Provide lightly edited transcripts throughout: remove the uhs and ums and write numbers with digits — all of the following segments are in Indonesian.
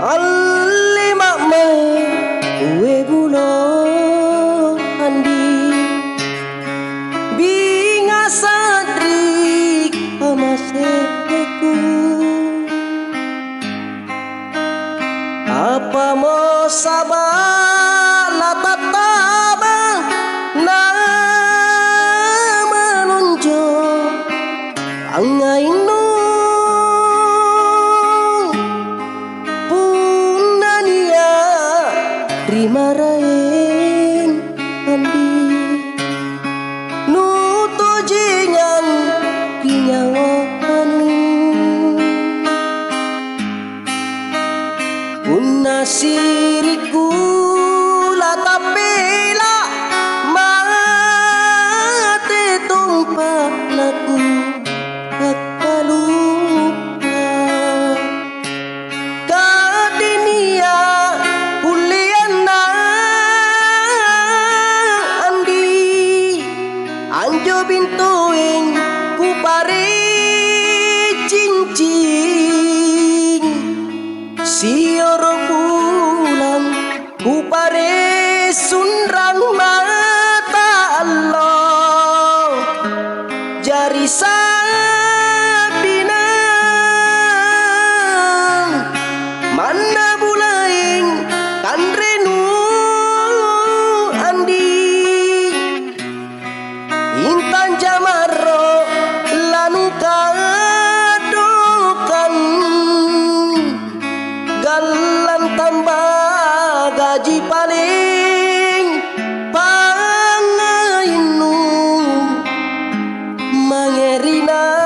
Alima mai kue gulo andi binga sadrik amaseku apa mau sabala tataba na menunjuk angainu rimarain andi nutu jingan kinyawaanu unasiriku latapela mate tumpah laku kakalupa kadinia anjo bintuing ku pare cincin sioro bulan ku pare sunrang mata Allah jari sabinang mana bulaing kan renu andi intan jamaro lanu kadukan galan tambah gaji paling pangainu mangerinake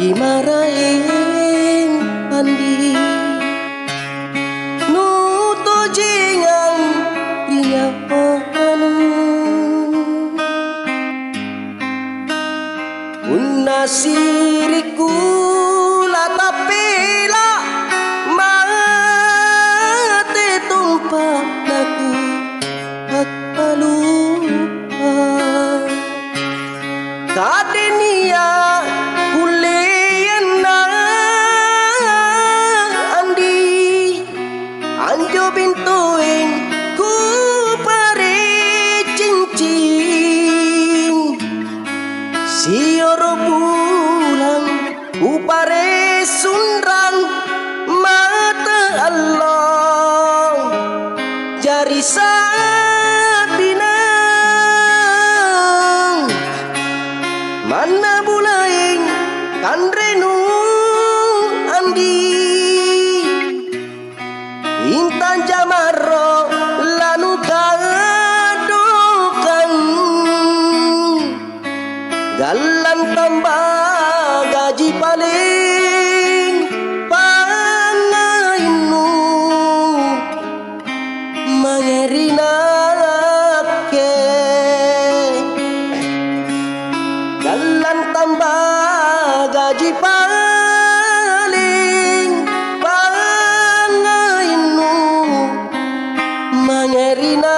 rimarain andi nutu jingan kinyawaanu unasiriku latapela mate tumpah laku kakalupa kadenia anjo bintuing ku pare cincin sioro bulan ku pare sunrang mata Allah jari sabinang mana bulaing kan renu andi intan jamaro lanu kadukan galan tambah gaji paling pangainu mangerinake galan tambah gaji paling pangainu mangerina